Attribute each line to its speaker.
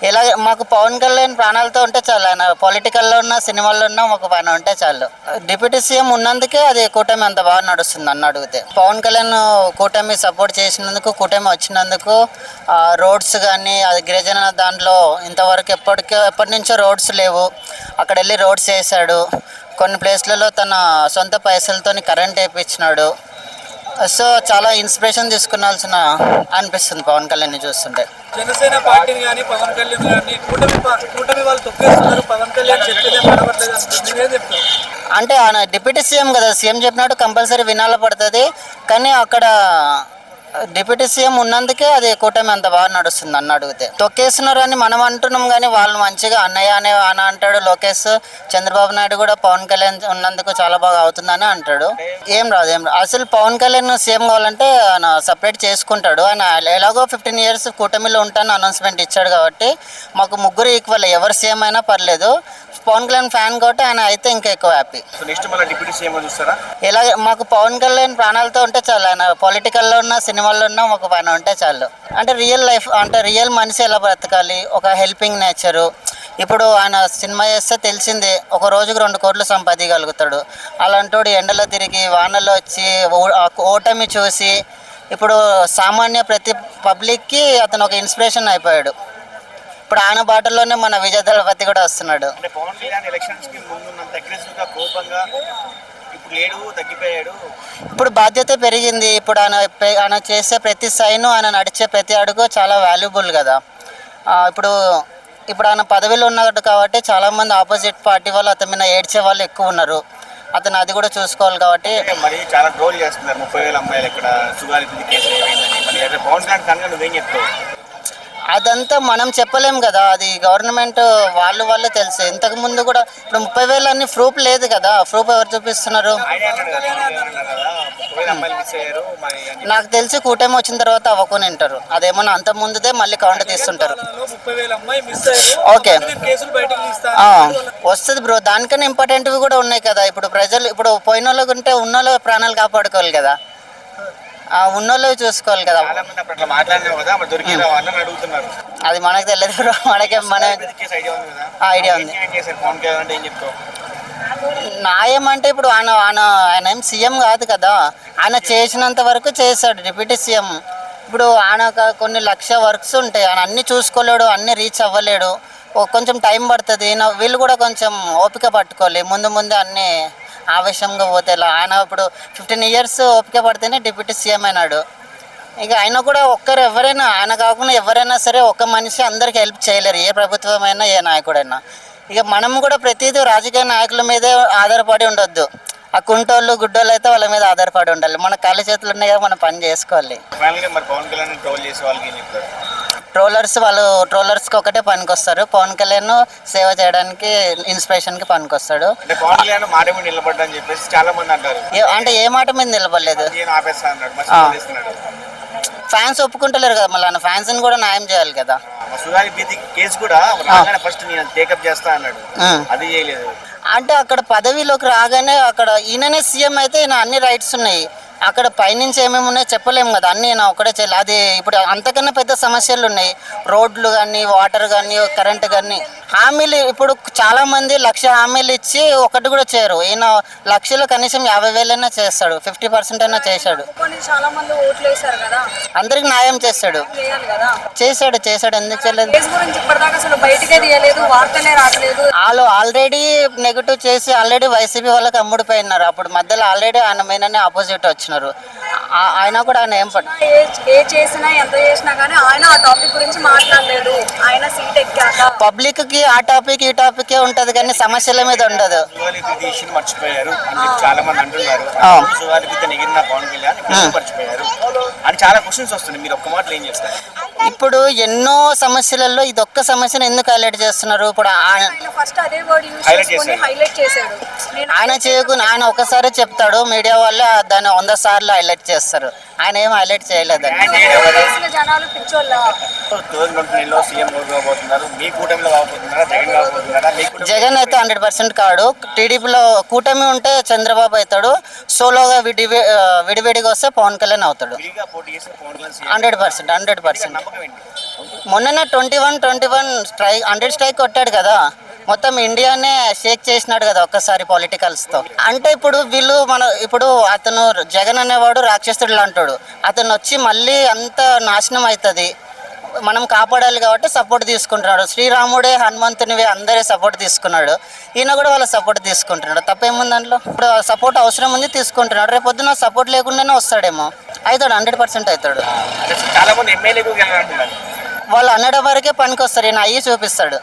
Speaker 1: ఇలా మాకు పవన్ కళ్యాణ్ ప్రాణాలతో ఉంటే చాలు. ఆయన పొలిటికల్లో ఉన్న సినిమాల్లో ఉన్న మాకు పైన ఉంటే చాలు. డిప్యూటీ సీఎం ఉన్నందుకే అది కూటమి అంత బాగా నడుస్తుంది అన్న అడిగితే. పవన్ కళ్యాణ్ కూటమి సపోర్ట్ చేసినందుకు, కూటమి వచ్చినందుకు రోడ్స్ కానీ అది గిరిజన దాంట్లో ఇంతవరకు ఎప్పటి నుంచో రోడ్స్ లేవు, అక్కడ వెళ్ళి రోడ్స్ వేసాడు. కొన్ని ప్లేస్లలో తన సొంత పైసలతో కరెంట్ వేయించినాడు. సో చాలా ఇన్స్పిరేషన్ తీసుకున్నాల్సిన అనిపిస్తుంది పవన్ కళ్యాణ్ని చూస్తుంటే.
Speaker 2: జనసేన పార్టీని కానీ పవన్ కళ్యాణ్ కానీ కూటమి వాళ్ళు తొక్కేస్తున్నారు, పవన్ కళ్యాణ్ చెప్తేనే పడవట్లేదు అంటారు.
Speaker 1: అంటే ఆయన డిప్యూటీ సీఎం కదా, సీఎం చెప్పినట్టు కంపల్సరీ వినాల పడుతుంది. కానీ అక్కడ డిప్యూటీ సీఎం ఉన్నందుకే అది కూటమి అంత బాగా నడుస్తుంది అన్న అడిగితే. తొక్కేస్తున్నారని మనం అంటున్నాం కానీ వాళ్ళు మంచిగా అన్నయ్య అని అంటాడు లోకేష్. చంద్రబాబు నాయుడు కూడా పవన్ కళ్యాణ్ ఉన్నందుకు చాలా బాగా అవుతుందని అంటాడు. ఏం రాదు. అసలు పవన్ కళ్యాణ్ సీఎం కావాలంటే ఆయన సపరేట్ చేసుకుంటాడు. ఆయన ఎలాగో 15 years కూటమిలో ఉంటాను అనౌన్స్మెంట్ ఇచ్చాడు కాబట్టి మాకు ముగ్గురు ఈక్వల్, ఎవరు సీఎం అయినా పర్లేదు. పవన్ కళ్యాణ్ ఫ్యాన్ కాబట్టి ఆయన అయితే ఇంకా ఎక్కువ హ్యాపీ. ఇలా మాకు పవన్ కళ్యాణ్ ప్రాణాలతో ఉంటే చాలు. ఆయన పొలిటికల్లో ఉన్న సినిమాల్లో ఉన్న మాకు పైన ఉంటే చాలు. అంటే రియల్ లైఫ్, అంటే రియల్ మనిషి ఎలా బ్రతకాలి, ఒక హెల్పింగ్ నేచరు. ఇప్పుడు ఆయన సినిమా చేస్తే తెలిసిందే, ఒక రోజుకు 2 కోట్లు సంపాదించగలుగుతాడు. అలాంటి ఎండలో తిరిగి వానలో వచ్చి ఓటమి చూసి ఇప్పుడు సామాన్య ప్రతి పబ్లిక్కి అతను ఒక ఇన్స్పిరేషన్ అయిపోయాడు. ఇప్పుడు ఆయన బాటల్లోనే మన విజయ దళపతి కూడా వస్తున్నాడు. ఇప్పుడు బాధ్యత పెరిగింది. ఇప్పుడు ఆయన చేసే ప్రతి సైను, ఆయన నడిచే ప్రతి అడుగు చాలా వాల్యుబుల్ కదా. ఇప్పుడు ఆయన పదవిలో ఉన్నాడు కాబట్టి చాలామంది ఆపోజిట్ పార్టీ వాళ్ళు అతని మీద ఏడ్చే వాళ్ళు ఎక్కువ ఉన్నారు. అతను అది కూడా చూసుకోవాలి కాబట్టి.
Speaker 3: మరి చాలా ట్రోల్ చేస్తున్నారు, 30,000 అమ్మాయిలు ఇక్కడ సుగాలి కేసు పవన్ కళ్యాణ్ నువ్వేం చెప్తావు?
Speaker 1: అదంతా మనం చెప్పలేం కదా, అది గవర్నమెంట్ వాళ్ళే తెలుసు. ఇంతకుముందు కూడా ఇప్పుడు 30,000 అన్ని ప్రూఫ్ లేదు కదా, ప్రూఫ్ ఎవరు చూపిస్తున్నారు? నాకు తెలిసి కూటమి వచ్చిన తర్వాత అవ్వకొని ఉంటారు. అదేమన్నా అంత ముందుదే మళ్ళీ కౌంట్ తీస్తుంటారు. ఓకే వస్తుంది బ్రో. దానికన్నా ఇంపార్టెంట్వి కూడా ఉన్నాయి కదా. ఇప్పుడు ప్రజలు ఇప్పుడు పోయిన వాళ్ళకు ఉంటే ఉన్న వాళ్ళ ప్రాణాలు కాపాడుకోవాలి కదా, ఉన్నోళ్ళు చూసుకోవాలి కదా. అది మనకు తెలియదు బ్రో, మన ఐడియా ఉంది. న్యాయం అంటే ఇప్పుడు ఆయన ఏం సీఎం కాదు కదా, ఆయన చేసినంత వరకు చేశాడు డిప్యూటీ సీఎం. ఇప్పుడు ఆయన కొన్ని లక్ష వర్క్స్ ఉంటాయి, ఆయన అన్నీ చూసుకోలేడు, అన్నీ రీచ్ అవ్వలేడు. కొంచెం టైం పడుతుంది. వీళ్ళు కూడా కొంచెం ఓపిక పట్టుకోవాలి. ముందు అన్నీ ఆవేశంగా పోతే ఆయన ఇప్పుడు 15 years ఓపిక పడితేనే డిప్యూటీ సీఎం అయినాడు. ఇక ఆయన కూడా ఎవరైనా, ఆయన కాకుండా ఎవరైనా సరే ఒక మనిషి అందరికి హెల్ప్ చేయలేరు, ఏ ప్రభుత్వమైనా ఏ నాయకుడైనా. ఇక మనం కూడా ప్రతిదీ రాజకీయ నాయకుల మీదే ఆధారపడి ఉండొద్దు. ఆ కుంటోళ్ళు గుడ్డోళ్ళు అయితే వాళ్ళ మీద ఆధారపడి ఉండాలి. మన కాళ్ళ చేతులు ఉన్నాయి కదా, మనం పని చేసుకోవాలి. ట్రోలర్స్కి ఒకటే పనికొస్తారు. పవన్ కళ్యాణ్ సేవ చేయడానికి, ఇన్స్పిరేషన్కి పనికొస్తాడు. అంటే ఏ మాట మీద నిలబడలేదు. ఫ్యాన్స్ ఒప్పుకుంటలేరు కదా, మళ్ళీ ఫ్యాన్స్ కూడా న్యాయం చేయాలి కదా. అంటే అక్కడ పదవిలోకి రాగానే అక్కడ ఈయననే సీఎం అయితే ఈయన అన్ని రైట్స్ ఉన్నాయి. అక్కడ పైనుంచి ఏమేమి ఉన్నాయో చెప్పలేము కదా, అన్నీ నేను ఒకటే చేయాలి. అది ఇప్పుడు అంతకన్నా పెద్ద సమస్యలు ఉన్నాయి, రోడ్లు కానీ, వాటర్ కానీ, కరెంట్ కానీ. హామీలు ఇప్పుడు చాలామంది 1,00,000 హామీలు ఇచ్చి ఒకటి కూడా చేయరు. ఈయన లక్షలో కనీసం 50,000 అయినా చేస్తాడు, 50% అయినా చేశాడు. అందరికి న్యాయం చేస్తాడు. ఎందుకు చేయలేదు? వాళ్ళు ఆల్రెడీ నెగిటివ్ చేసి ఆల్రెడీ వైసీపీ వాళ్ళకి అమ్ముడిపోయినారు. అప్పుడు మధ్యలో ఆల్రెడీ ఆయన మీదనే ఆపోజిట్ వచ్చినారు. ఆయన కూడా ఆయన ఏం పబ్లిక్ కి ఆ టాపిక్ ఈ టాపిక్ ఉంటది కానీ సమస్యల మీద ఉండదు. ఇప్పుడు ఎన్నో సమస్యలలో ఇదొక్క సమస్యను ఎందుకు హైలైట్ చేస్తున్నారు? ఇప్పుడు ఆయన చేయకుండా ఆయన ఒకసారి చెప్తాడు, మీడియా వాళ్ళు దాన్ని 100 సార్లు హైలైట్ చేస్తారు. ఆయన ఏం హైలైట్ చేయలేదు.
Speaker 3: కూటమిలో కాకపోతున్నారా, జగన్ కాకపోతున్నారా? మీ కూటమి
Speaker 1: జగన్ అయితే 100% కాడు. టీడీపీలో కూటమి ఉంటే చంద్రబాబు అవుతాడు. సోలోగా విడివిడిగా వస్తే పవన్ కళ్యాణ్ అవుతాడు.
Speaker 3: విడిగా పోటీ చేస్తే పవన్ కళ్యాణ్ సీఎం.
Speaker 1: 100%.
Speaker 3: నమ్మకం ఏంటి?
Speaker 1: మొన్ననే 21 స్ట్రైక్ 100 స్ట్రైక్ కొట్టాడు కదా, మొత్తం ఇండియానే షేక్ చేసినాడు కదా ఒక్కసారి పొలిటికల్స్తో. అంటే ఇప్పుడు వీళ్ళు ఇప్పుడు అతను జగన్ అనేవాడు రాక్షసుడు అంటాడు, అతను వచ్చి మళ్ళీ అంత నాశనం అవుతుంది, మనం కాపాడాలి కాబట్టి సపోర్ట్ తీసుకుంటున్నాడు. శ్రీరాముడే హనుమంతునివే అందరే సపోర్ట్ తీసుకున్నాడు, ఈయన కూడా వాళ్ళ సపోర్ట్ తీసుకుంటున్నాడు. తప్పేముంది దాంట్లో? ఇప్పుడు సపోర్ట్ అవసరం ఉంది, తీసుకుంటున్నాడు. రేపు పొద్దున సపోర్ట్ లేకుండానే వస్తాడేమో, అవుతాడు, 100% అవుతాడు.
Speaker 3: చాలా మంది ఎమ్మెల్యేకు వెళ్ళాలంటున్నారు.
Speaker 1: వాళ్ళు అనడం వరకే పనికి వస్తారు, ఈయన అయ్యి చూపిస్తాడు.